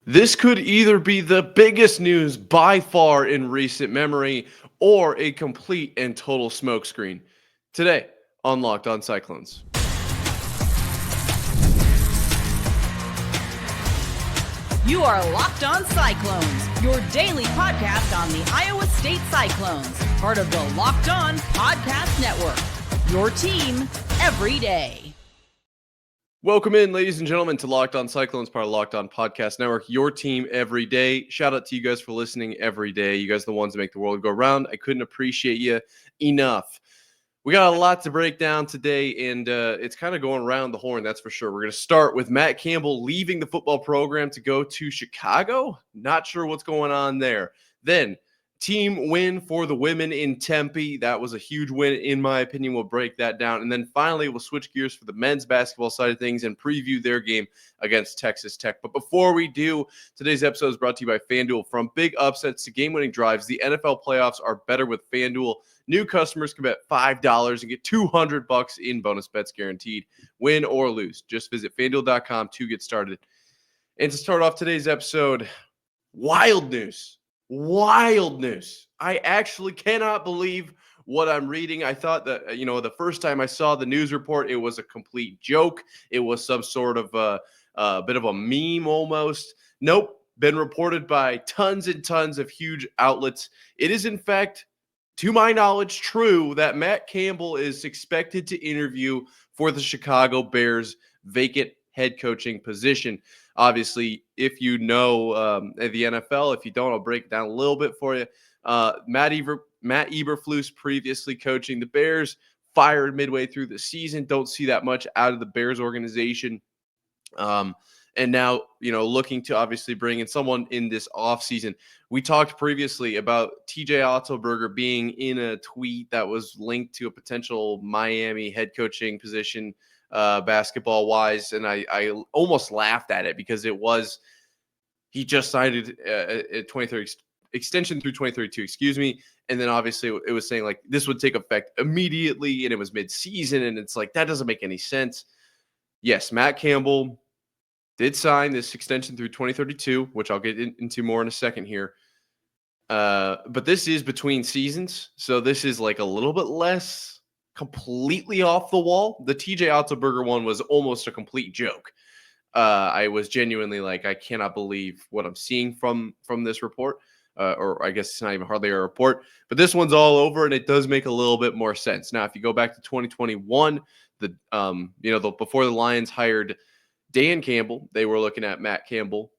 This could either be the biggest news by far in recent memory or a complete and total smokescreen. Today on Locked On Cyclones. You are Locked On Cyclones, your daily podcast on the Iowa State Cyclones, part of the Locked On Podcast Network. Your team every day. Welcome in, ladies and gentlemen, to Locked On Cyclones, part of Locked On Podcast Network, your team every day. Shout out to you guys for listening every day. You guys are the ones that make the world go round. I couldn't appreciate you enough. We got a lot to break down today, and it's kind of going around the horn, that's for sure. We're going to start with Matt Campbell leaving the football program to go to Chicago. Not sure what's going on there. Then, team win for the women in Tempe. That was a huge win, in my opinion. We'll break that down. And then finally, we'll switch gears for the men's basketball side of things and preview their game against Texas Tech. But before we do, today's episode is brought to you by FanDuel. From big upsets to game-winning drives, the NFL playoffs are better with FanDuel. New customers can bet $5 and get $200 in bonus bets guaranteed, win or lose. Just visit FanDuel.com to get started. And to start off today's episode, wild news. Wild news. I actually cannot believe what I'm reading. I thought that, the first time I saw the news report, it was a complete joke. It was some sort of a bit of a meme almost. Nope. Been reported by tons and tons of huge outlets. It is, in fact, to my knowledge, true that Matt Campbell is expected to interview for the Chicago Bears vacant head coaching position. Obviously, if you know the NFL, if you don't, I'll break it down a little bit for you. Matt Eberflus, previously coaching the Bears, fired midway through the season. Don't see that much out of the Bears organization. And now, looking to obviously bring in someone in this offseason. We talked previously about TJ Otzelberger being in a tweet that was linked to a potential Miami head coaching position basketball-wise, and I almost laughed at it because he just signed a 2030 extension through 2032, and then obviously it was saying like this would take effect immediately, and it was mid-season, and it's like that doesn't make any sense. Yes, Matt Campbell did sign this extension through 2032, which I'll get into more in a second here. But this is between seasons, so this is like a little bit less completely off the wall. The TJ Otzelberger one was almost a complete joke. I was genuinely like, I cannot believe what I'm seeing from this report. Or I guess it's not even hardly a report, but this one's all over, and it does make a little bit more sense. Now, if you go back to 2021, before the Lions hired Dan Campbell, they were looking at Matt Campbell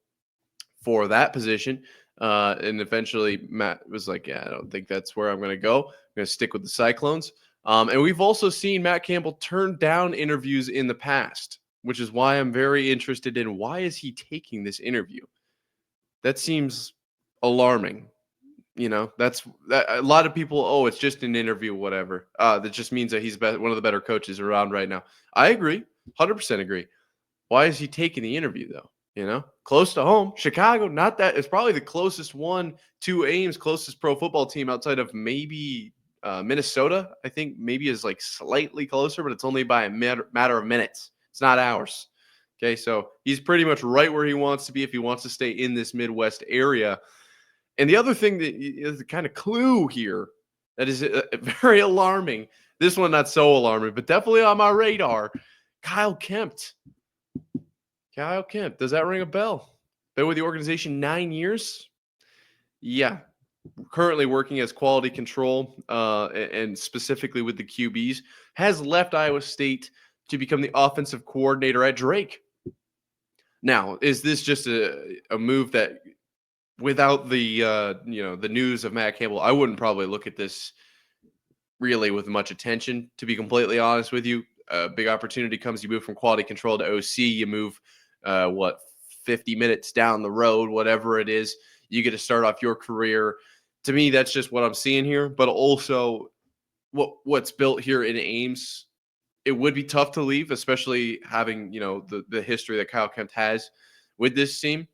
for that position. And eventually Matt was like, yeah, I don't think that's where I'm going to go. I'm going to stick with the Cyclones. And we've also seen Matt Campbell turn down interviews in the past, which is why I'm very interested in why is he taking this interview? That seems alarming. That's that a lot of people, it's just an interview, whatever. That just means that he's one of the better coaches around right now. I agree. 100% agree. Why is he taking the interview, though? Close to home. Chicago, not that. It's probably the closest one to Ames, closest pro football team outside of maybe Minnesota. I think maybe is like slightly closer, but it's only by a matter of minutes. It's not hours. Okay, so he's pretty much right where he wants to be if he wants to stay in this Midwest area. And the other thing that is the kind of clue here that is very alarming, this one not so alarming, but definitely on my radar, Kyle Kemp. Kyle Kemp, does that ring a bell? Been with the organization 9 years? Yeah. Currently working as quality control and specifically with the QBs. Has left Iowa State to become the offensive coordinator at Drake. Now, is this just a move that without the the news of Matt Campbell, I wouldn't probably look at this really with much attention, to be completely honest with you. A big opportunity comes, you move from quality control to OC, you move 50 minutes down the road, whatever it is, you get to start off your career. To me, that's just what I'm seeing here. But also what's built here in Ames, it would be tough to leave, especially having, the history that Kyle Kemp has with this team.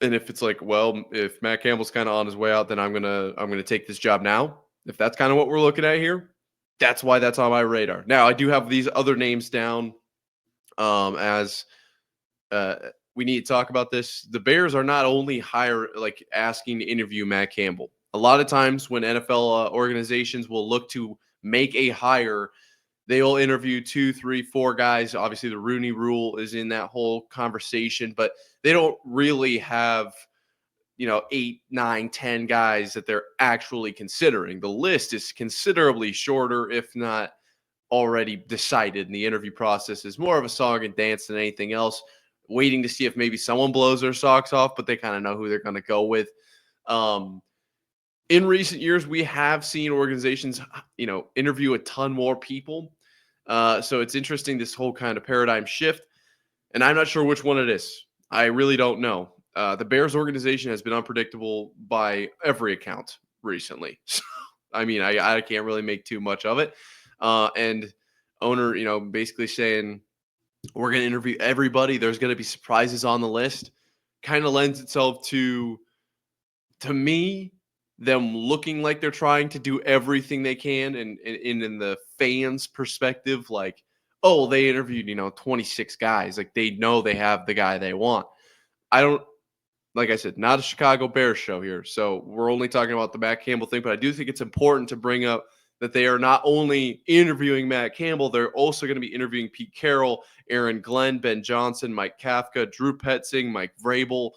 And if it's like, well, if Matt Campbell's kind of on his way out, then I'm gonna take this job now. If that's kind of what we're looking at here, that's why that's on my radar. Now, I do have these other names down as we need to talk about this. The Bears are not only asking to interview Matt Campbell. A lot of times when NFL organizations will look to make a hire, they'll interview 2, 3, 4 guys. Obviously, the Rooney Rule is in that whole conversation, but they don't really have 8, 9, 10 guys that they're actually considering. The list is considerably shorter, if not already decided, and the interview process is more of a song and dance than anything else, waiting to see if maybe someone blows their socks off, but they kind of know who they're going to go with. In recent years, we have seen organizations, interview a ton more people. So it's interesting, this whole kind of paradigm shift, and I'm not sure which one it is. I really don't know. The Bears organization has been unpredictable by every account recently. So, I mean, I can't really make too much of it. And owner, basically saying, we're going to interview everybody. There's going to be surprises on the list. Kind of lends itself to me, them looking like they're trying to do everything they can. And in the fans' perspective, like, oh, they interviewed, 26 guys. Like, they know they have the guy they want. Like I said, not a Chicago Bears show here. So we're only talking about the Matt Campbell thing, but I do think it's important to bring up that they are not only interviewing Matt Campbell, they're also going to be interviewing Pete Carroll, Aaron Glenn, Ben Johnson, Mike Kafka, Drew Petzing, Mike Vrabel,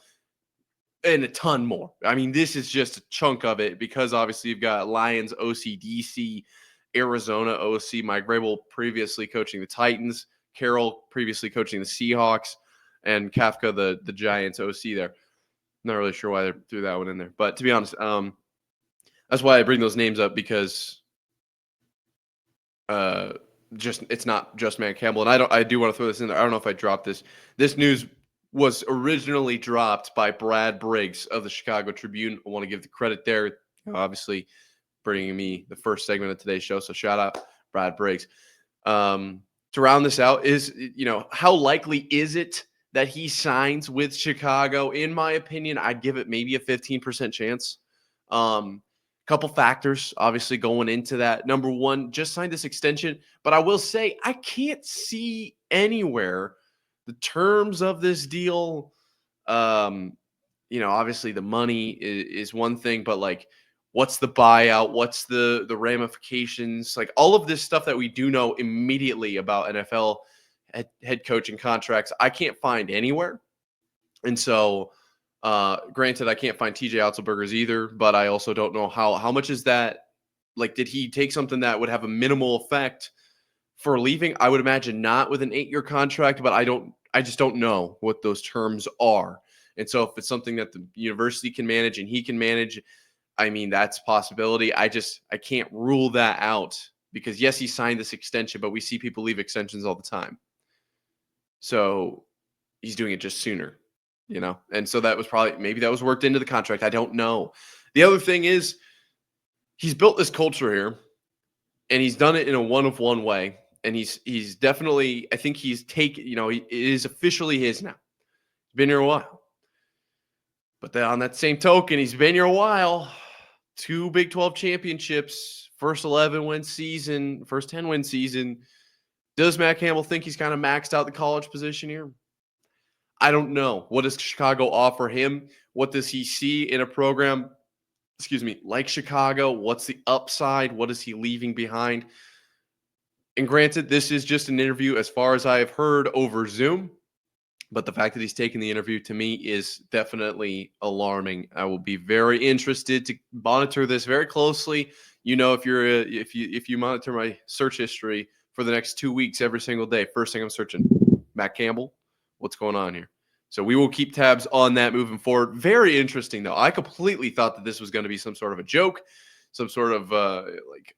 and a ton more. I mean, this is just a chunk of it because obviously you've got Lions, OC, Arizona, OC, Mike Vrabel previously coaching the Titans, Carroll previously coaching the Seahawks, and Kafka, the Giants OC there. Not really sure why they threw that one in there. But to be honest, that's why I bring those names up, because it's not just Matt Campbell. And I do want to throw this in there. I don't know if I dropped this. This news was originally dropped by Brad Briggs of the Chicago Tribune. I want to give the credit there. Obviously, bringing me the first segment of today's show. So shout out Brad Briggs. To round this out is, how likely is it that he signs with Chicago? In my opinion, I'd give it maybe a 15% chance. Couple factors, obviously, going into that. Number one, just signed this extension. But I will say, I can't see anywhere the terms of this deal. Obviously the money is one thing, but like, what's the buyout? What's the ramifications? Like, all of this stuff that we do know immediately about NFL head coaching contracts, I can't find anywhere. And so, granted, I can't find TJ Otzelberger's either, but I also don't know how much is that. Like, did he take something that would have a minimal effect for leaving? I would imagine not with an 8-year contract, but I just don't know what those terms are. And so if it's something that the university can manage and he can manage, I mean, that's a possibility. I can't rule that out, because yes, he signed this extension, but we see people leave extensions all the time. So he's doing it just sooner, And so that was maybe that was worked into the contract. I don't know. The other thing is, he's built this culture here, and he's done it in a one-of-one way. And he's definitely, I think he's taken, it is officially his now. He's been here a while. But then on that same token, he's been here a while. 2 Big 12 championships, first 11-win season, first 10-win season. Does Matt Campbell think he's kind of maxed out the college position here? I don't know. What does Chicago offer him? What does he see in a program, like Chicago? What's the upside? What is he leaving behind? And granted, this is just an interview, as far as I have heard, over Zoom. But the fact that he's taking the interview, to me, is definitely alarming. I will be very interested to monitor this very closely. If you monitor my search history for the next 2 weeks, every single day, first thing I'm searching, Matt Campbell, what's going on here? So we will keep tabs on that moving forward. Very interesting, though. I completely thought that this was going to be some sort of a joke, some sort of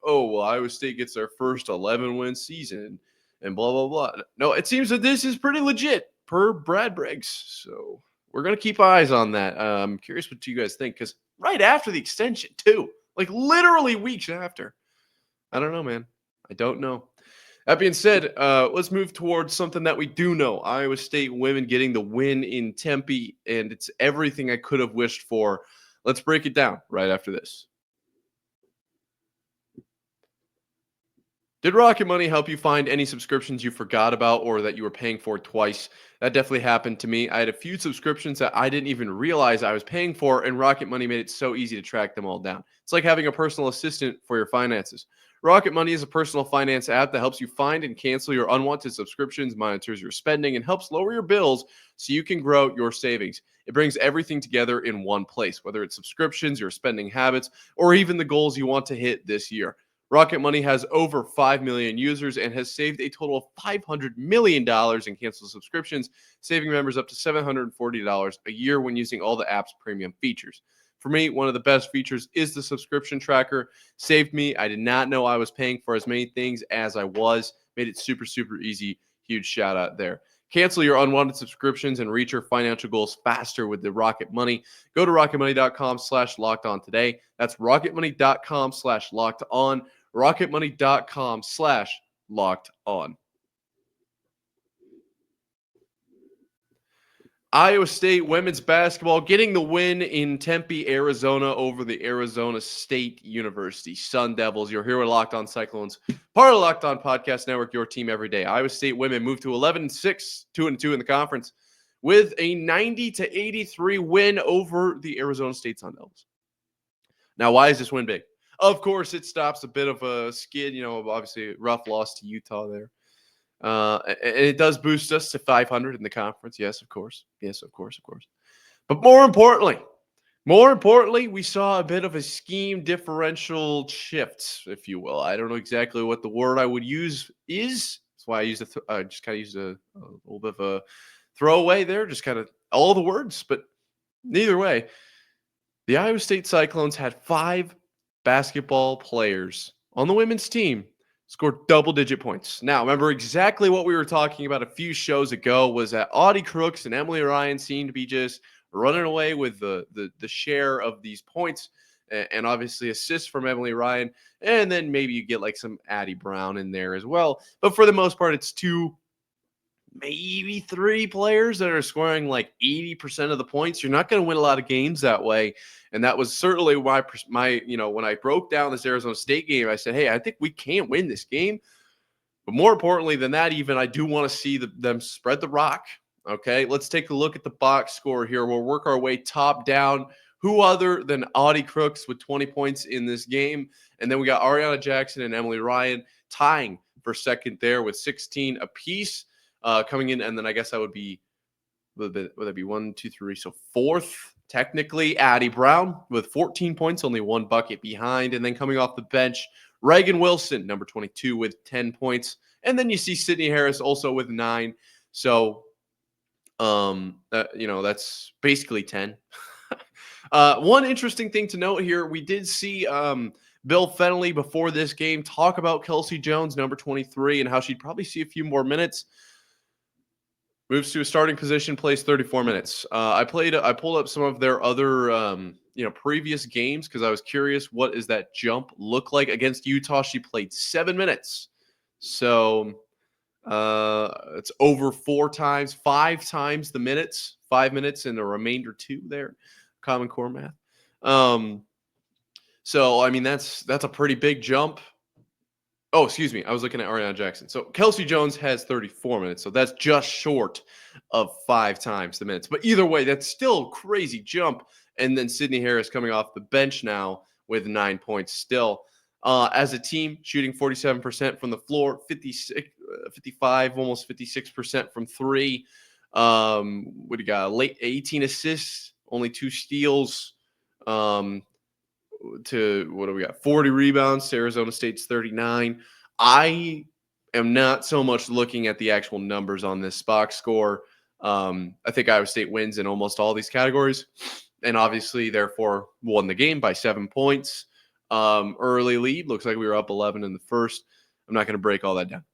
Iowa State gets their first 11-win season and blah, blah, blah. No, it seems that this is pretty legit per Brad Briggs. So we're going to keep eyes on that. I'm curious what you guys think, because right after the extension, too, like literally weeks after. I don't know, man. I don't know. That being said, let's move towards something that we do know. Iowa State women getting the win in Tempe, and it's everything I could have wished for. Let's break it down right after this. Did Rocket Money help you find any subscriptions you forgot about or that you were paying for twice? That definitely happened to me. I had a few subscriptions that I didn't even realize I was paying for, and Rocket Money made it so easy to track them all down. It's like having a personal assistant for your finances. Rocket Money is a personal finance app that helps you find and cancel your unwanted subscriptions, monitors your spending, and helps lower your bills so you can grow your savings. It brings everything together in one place, whether it's subscriptions, your spending habits, or even the goals you want to hit this year. Rocket Money has over 5 million users and has saved a total of $500 million in canceled subscriptions, saving members up to $740 a year when using all the app's premium features. For me, one of the best features is the subscription tracker. Saved me. I did not know I was paying for as many things as I was. Made it super, super easy. Huge shout out there. Cancel your unwanted subscriptions and reach your financial goals faster with the Rocket Money. Go to rocketmoney.com/lockedon today. That's rocketmoney.com/lockedon. rocketmoney.com/locked-on. Iowa State women's basketball getting the win in Tempe, Arizona over the Arizona State University Sun Devils. You're here with Locked On Cyclones, part of the Locked On Podcast Network, your team every day. Iowa State women moved to 11-6, 2-2 in the conference with a 90-83 win over the Arizona State Sun Devils. Now, why is this win big? Of course, it stops a bit of a skid, obviously rough loss to Utah there. And it does boost us to 500 in the conference. Yes, of course. But more importantly, we saw a bit of a scheme differential shift, if you will. I don't know exactly what the word I would use is. That's why I used just kind of used a little bit of a throwaway there, just kind of all the words. But either way, the Iowa State Cyclones had 5 basketball players on the women's team scored double-digit points. Now, remember exactly what we were talking about a few shows ago was that Audie Crooks and Emily Ryan seemed to be just running away with the share of these points and obviously assists from Emily Ryan. And then maybe you get like some Addie Brown in there as well. But for the most part, it's 2, maybe 3 players that are scoring like 80% of the points. You're not going to win a lot of games that way. And that was certainly why when I broke down this Arizona State game, I said, hey, I think we can't win this game. But more importantly than that, even I do want to see them spread the rock. Okay, let's take a look at the box score here. We'll work our way top down. Who other than Audie Crooks with 20 points in this game? And then we got Ariana Jackson and Emily Ryan tying for second there with 16 apiece coming in. And then I guess that would be, would that be 1, 2, 3? So fourth. Technically, Addie Brown with 14 points, only 1 bucket behind. And then coming off the bench, Reagan Wilson, number 22, with 10 points. And then you see Sydney Harris also with 9. So, that's basically 10. One interesting thing to note here, we did see Bill Fennelly before this game talk about Kelsey Jones, number 23, and how she'd probably see a few more minutes. Moves to a starting position, plays 34 minutes. I pulled up some of their other, previous games because I was curious what does that jump look like against Utah. She played 7 minutes, so it's over 5 times the minutes. 5 minutes and the remainder 2 there. Common Core math. So I mean that's a pretty big jump. Oh, excuse me. I was looking at Ariana Jackson. So Kelsey Jones has 34 minutes. So that's just short of 5 times the minutes. But either way, that's still a crazy jump. And then Sydney Harris coming off the bench now with 9 points still. As a team, shooting 47% from the floor, 55, almost 56% from 3. What do you got? Late 18 assists, only 2 steals. To what do we got? 40 rebounds to Arizona State's 39. I am not so much looking at the actual numbers on this box score. I think Iowa State wins in almost all these categories, and obviously, therefore, won the game by 7 points. Early lead. Looks like we were up 11 in the first. I'm not going to break all that down.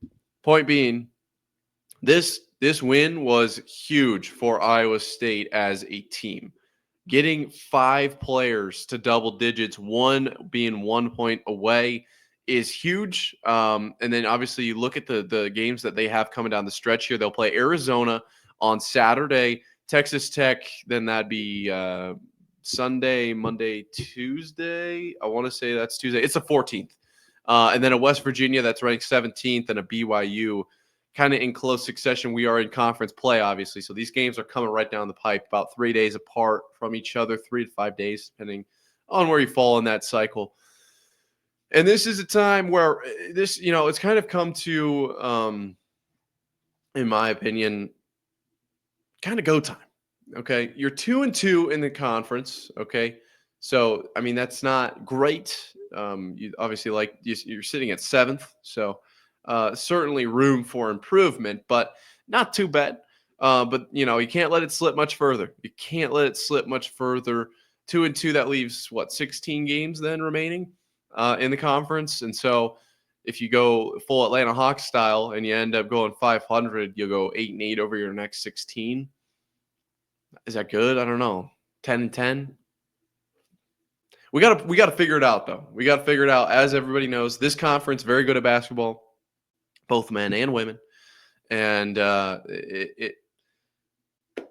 Point being, this win was huge for Iowa State as a team. Getting 5 players to double digits, one being 1 point away, is huge. And then obviously you look at the games that they have coming down the stretch here. They'll play Arizona on Saturday, Texas Tech, then that'd be Sunday, Monday, Tuesday. I want to say that's Tuesday. It's the 14th. And then a West Virginia that's ranked 17th and a BYU kind of in close succession. We are in conference play, obviously. So these games are coming right down the pipe, about 3 days apart from each other, 3 to 5 days, depending on where you fall in that cycle. And this is a time where this, it's kind of come to, in my opinion, kind of go time. Okay. You're 2-2 in the conference. Okay. So, I mean, that's not great. You obviously you're sitting at 7th. So, certainly room for improvement, but not too bad. But you can't let it slip much further. You can't let it slip much further. 2-2, that leaves 16 games then remaining in the conference. And so if you go full Atlanta Hawks style and you end up going 500, you'll go 8-8 over your next 16. Is that good? I don't know. 10-10. We gotta figure it out though. We gotta figure it out. As everybody knows, this conference very good at basketball, both men and women, and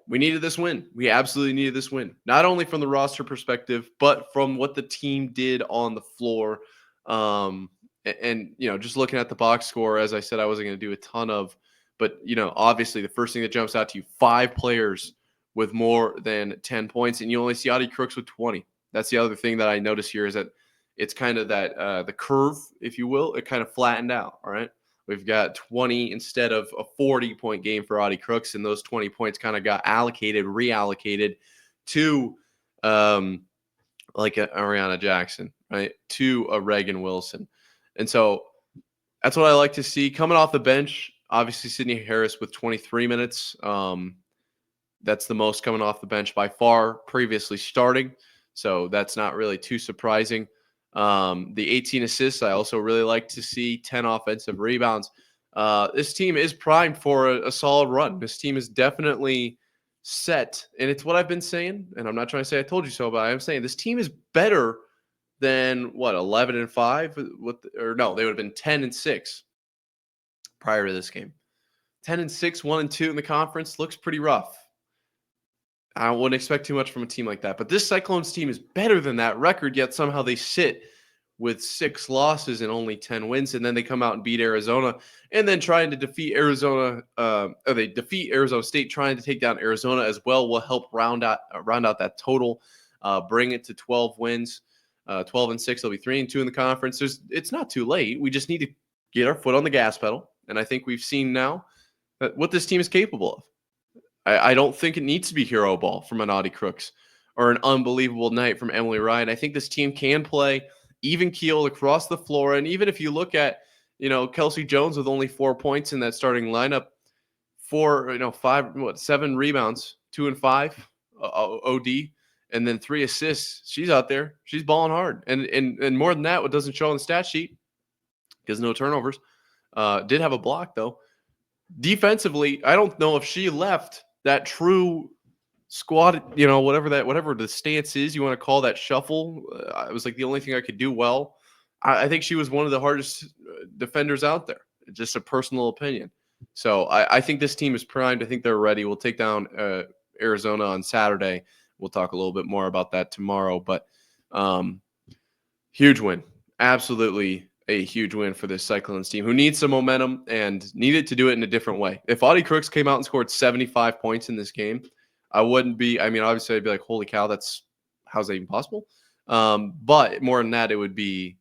we needed this win. We absolutely needed this win, not only from the roster perspective, but from what the team did on the floor. And just looking at the box score, as I said, I wasn't going to do a ton of, but obviously the first thing that jumps out to you: 5 players with more than 10 points, and you only see Audie Crooks with 20. That's the other thing that I notice here, is that it's kind of that the curve, if you will, it kind of flattened out. All right. We've got 20 instead of a 40-point game for Audie Crooks, and those 20 points kind of got reallocated to like a Ariana Jackson, right? To a Reagan Wilson. And so that's what I like to see. Coming off the bench, obviously Sydney Harris with 23 minutes. That's the most coming off the bench by far, previously starting. So that's not really too surprising. The 18 assists, I also really like to see. 10 offensive rebounds. This team is primed for a solid run. This team is definitely set, and it's what I've been saying, and I'm not trying to say I told you so, but I am saying this team is better than 11-5 no, they would have been 10-6 prior to this game. 10-6, 1-2 in the conference looks pretty rough. I wouldn't expect too much from a team like that. But this Cyclones team is better than that record, yet somehow they sit with 6 losses and only 10 wins. And then they come out and beat Arizona, and then trying to defeat Arizona. They defeat Arizona State, trying to take down Arizona as well will help round out that total, bring it to 12 wins. 12-6, they'll be 3-2 in the conference. It's not too late. We just need to get our foot on the gas pedal. And I think we've seen now what this team is capable of. I don't think it needs to be hero ball from an Audie Crooks or an unbelievable night from Emily Ryan. I think this team can play even keel across the floor. And even if you look at, Kelsey Jones with only 4 points in that starting lineup, 7 rebounds, 2 and 5 OD, and then 3 assists. She's out there. She's balling hard. And more than that, what doesn't show on the stat sheet, because no turnovers. Did have a block though. Defensively, I don't know if she left that true squad, whatever the stance is you want to call that shuffle. It was like the only thing I could do well. I think she was one of the hardest defenders out there. Just a personal opinion. So I think this team is primed. I think they're ready. We'll take down Arizona on Saturday. We'll talk a little bit more about that tomorrow. But huge win. Absolutely a huge win for this Cyclones team, who needs some momentum and needed to do it in a different way. If Audie Crooks came out and scored 75 points in this game, I wouldn't be, obviously I'd be like, holy cow, how's that even possible? But more than that, it would be,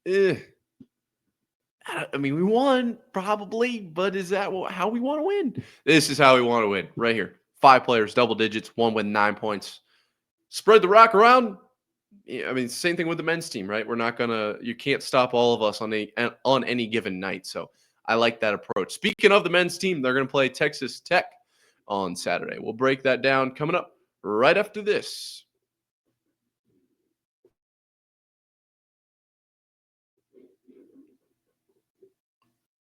we won probably, but is that how we want to win? This is how we want to win right here. 5 players, double digits, 1 with 9 points. Spread the rock around. Same thing with the men's team, right? You can't stop all of us on any given night. So I like that approach. Speaking of the men's team, they're going to play Texas Tech on Saturday. We'll break that down coming up right after this.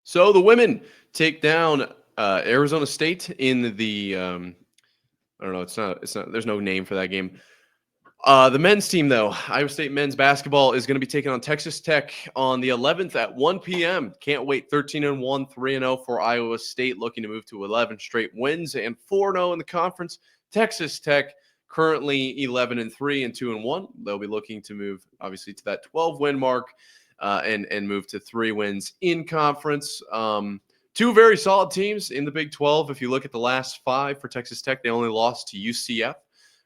So the women take down Arizona State in the I don't know. It's not. There's no name for that game. The men's team, though, Iowa State men's basketball is going to be taking on Texas Tech on the 11th at 1 p.m. Can't wait. 13-1, 3-0 for Iowa State, looking to move to 11 straight wins and 4-0 in the conference. Texas Tech currently 11-3 and 2-1. They'll be looking to move, obviously, to that 12-win mark. and move to 3 wins in conference. Two very solid teams in the Big 12. If you look at the last 5 for Texas Tech, they only lost to UCF.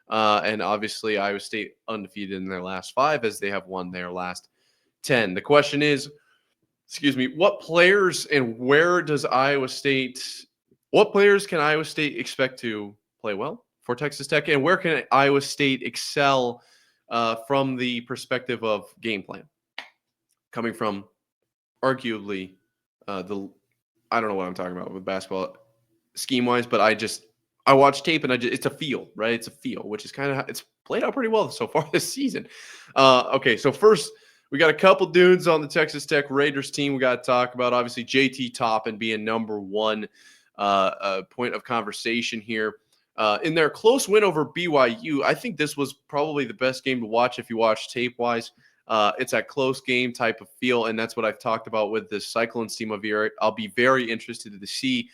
And obviously, Iowa State undefeated in their last 5 as they have won their last 10. The question is, what players and where does what players can Iowa State expect to play well for Texas Tech? And where can Iowa State excel from the perspective of game plan? Coming from arguably I don't know what I'm talking about with basketball scheme-wise, but I watch tape and it's a feel, right? It's a feel, which is it's played out pretty well so far this season. Okay, so first, we got a couple dudes on the Texas Tech Raiders team we got to talk about. Obviously, JT Toppin being number 1 point of conversation here. In their close win over BYU, I think this was probably the best game to watch if you watch tape-wise. It's a close game type of feel, and that's what I've talked about with this Cyclones team of year. I'll be very interested to see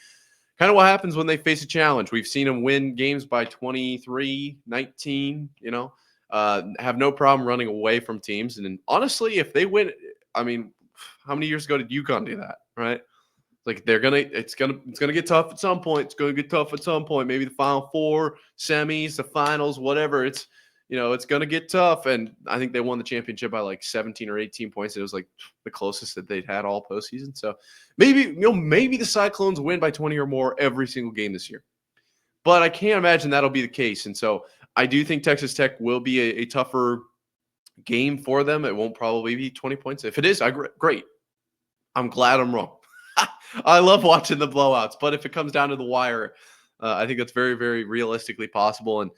kind of what happens when they face a challenge. We've seen them win games by 23, 19, have no problem running away from teams. And honestly, if they win, I mean, how many years ago did UConn do that, right? Like it's gonna get tough at some point. It's gonna get tough at some point. Maybe the Final Four, semis, the finals, whatever. It's gonna get tough. And I think they won the championship by like 17 or 18 points. It was like the closest that they'd had all postseason. So maybe the Cyclones win by 20 or more every single game this year. But I can't imagine that'll be the case. And so I do think Texas Tech will be a tougher game for them. It won't probably be 20 points. If it is, great. I'm glad I'm wrong. I love watching the blowouts, but if it comes down to the wire, I think that's very, very realistically possible. And,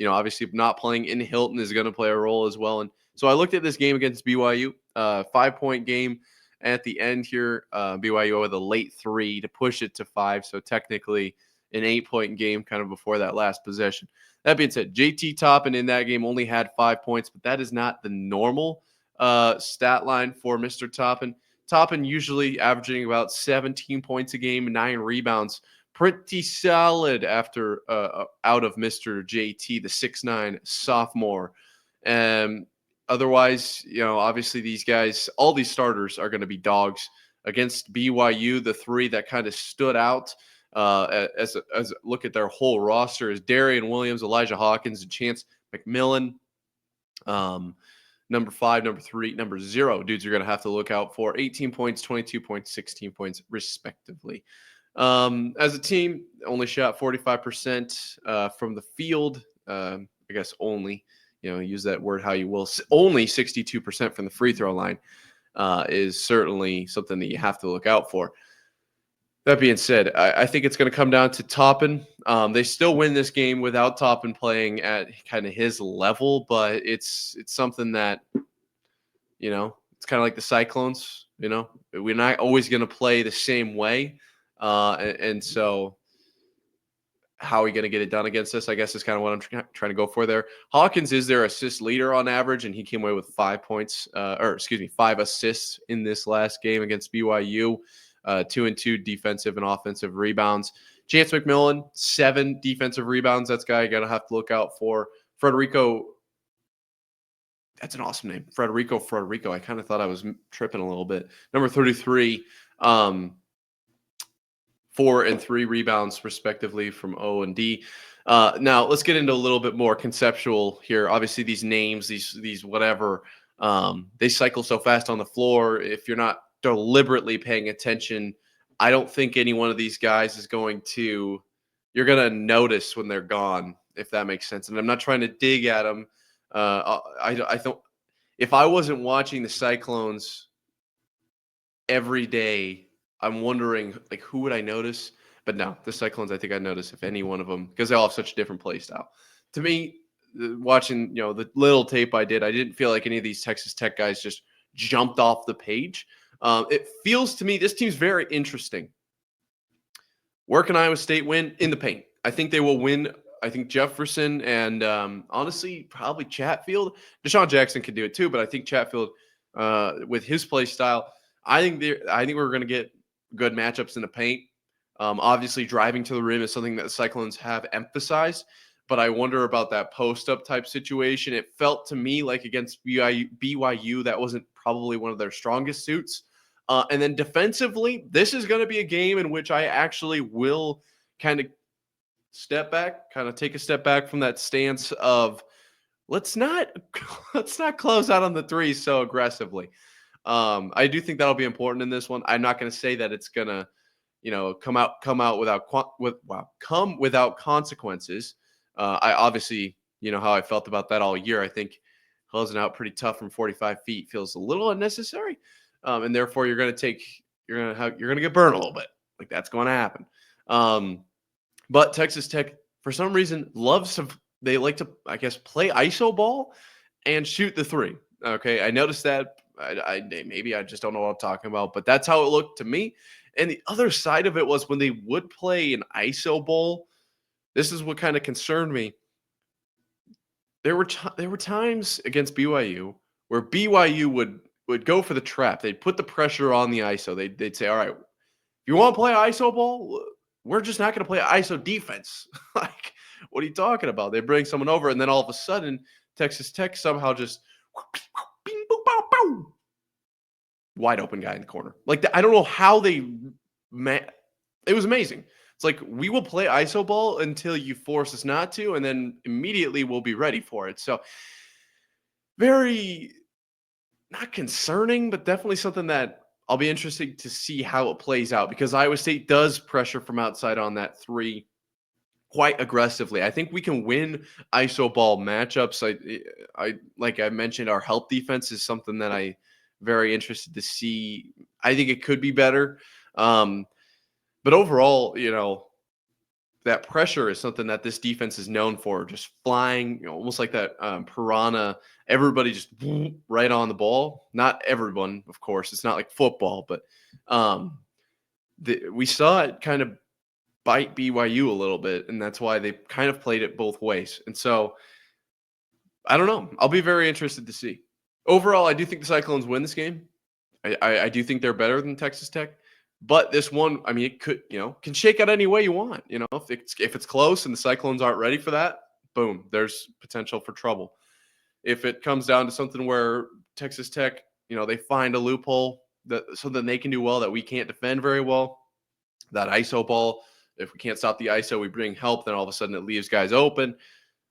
obviously not playing in Hilton is going to play a role as well. And so I looked at this game against BYU, 5-point game at the end here. BYU with a late 3 to push it to 5. So technically an 8-point game kind of before that last possession. That being said, JT Toppin in that game only had 5 points, but that is not the normal stat line for Mr. Toppin. Toppin usually averaging about 17 points a game, 9 rebounds. Pretty solid after out of Mr. JT, the 6'9" sophomore. Otherwise, obviously these guys, all these starters are going to be dogs. Against BYU, the 3 that kind of stood out as look at their whole roster is Darian Williams, Elijah Hawkins, and Chance McMillan. Number 5, number 3, number 0 dudes are going to have to look out for. 18 points, 22 points, 16 points, respectively. As a team, only shot 45% from the field. I guess only, use that word how you will. Only 62% from the free throw line is certainly something that you have to look out for. That being said, I think it's going to come down to Toppin. They still win this game without Toppin playing at kind of his level, but it's something that, it's kind of like the Cyclones. We're not always going to play the same way. And so how are we going to get it done against us, I guess, is kind of what I'm trying to go for there. Hawkins is their assist leader on average, and he came away with 5 assists in this last game against BYU. 2 and 2 defensive and offensive rebounds. Chance McMillan, 7 defensive rebounds. That's a guy you got to have to look out for. Frederico, that's an awesome name. Frederico. I kind of thought I was tripping a little bit. Number 33, 4 and 3 rebounds, respectively, from O and D. Now, let's get into a little bit more conceptual here. Obviously, these names, these whatever, they cycle so fast on the floor. If you're not deliberately paying attention, I don't think any one of these guys is you're going to notice when they're gone, if that makes sense. And I'm not trying to dig at them. I don't, if I wasn't watching the Cyclones every day, I'm wondering, like, who would I notice? But no, the Cyclones, I think I'd notice if any one of them, because they all have such a different play style. To me, watching, the little tape I didn't feel like any of these Texas Tech guys just jumped off the page. It feels to me this team's very interesting. Where can Iowa State win? In the paint. I think they will win. I think Jefferson and honestly, probably Chatfield. Deshaun Jackson can do it too, but I think Chatfield, with his play style, I think we're going to get good matchups in the paint. Obviously, driving to the rim is something that the Cyclones have emphasized, but I wonder about that post-up type situation. It felt to me like against BYU that wasn't probably one of their strongest suits. And then defensively, this is going to be a game in which I actually will kind of take a step back from that stance of let's not close out on the three so aggressively. I do think that'll be important in this one. I'm not going to say that it's going to, come without consequences. I obviously, how I felt about that all year. I think closing out pretty tough from 45 feet feels a little unnecessary, and therefore you're going to get burned a little bit. Like that's going to happen. But Texas Tech, for some reason, they like to, I guess, play iso ball and shoot the three. Okay, I noticed that. Maybe I just don't know what I'm talking about, but that's how it looked to me. And the other side of it was when they would play an iso ball. This is what kind of concerned me. There were times against BYU where BYU would go for the trap. They'd put the pressure on the iso. They'd say, "All right, if you want to play iso ball, we're just not going to play iso defense." Like, what are you talking about? They bring someone over, and then all of a sudden, Texas Tech somehow just wide open guy in the corner. Like, I don't know how it was amazing. It's like, we will play iso ball until you force us not to, and then immediately we'll be ready for it. So very not concerning, but definitely something that I'll be interested to see how it plays out, because Iowa State does pressure from outside on that three quite aggressively. I think we can win iso ball matchups. I like I mentioned, our help defense is something that I very interested to see. I think it could be better. But overall, that pressure is something that this defense is known for, just flying, almost like that piranha. Everybody just right on the ball. Not everyone, of course. It's not like football, but we saw it kind of bite BYU a little bit, and that's why they kind of played it both ways. And so, I don't know. I'll be very interested to see. Overall, I do think the Cyclones win this game. I do think they're better than Texas Tech. But this one, I mean, it could, can shake out any way you want. If it's close and the Cyclones aren't ready for that, boom, there's potential for trouble. If it comes down to something where Texas Tech, they find a loophole something they can do well that we can't defend very well, that iso ball, if we can't stop the iso, we bring help, then all of a sudden it leaves guys open.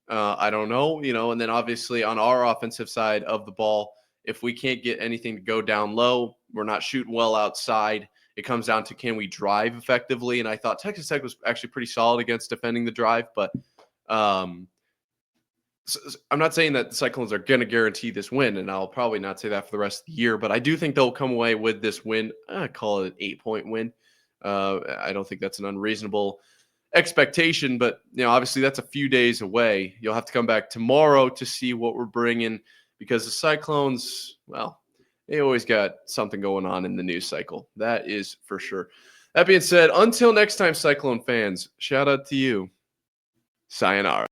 I don't know, and then obviously on our offensive side of the ball, if we can't get anything to go down low, we're not shooting well outside. It comes down to, can we drive effectively? And I thought Texas Tech was actually pretty solid against defending the drive, but I'm not saying that the Cyclones are going to guarantee this win, and I'll probably not say that for the rest of the year, but I do think they'll come away with this win. I call it an 8-point win. I don't think that's an unreasonable expectation, but obviously that's a few days away. You'll have to come back tomorrow to see what we're bringing, because the Cyclones, well, they always got something going on in the news cycle. That is for sure. That being said, until next time, Cyclone fans, shout out to you. Sayonara.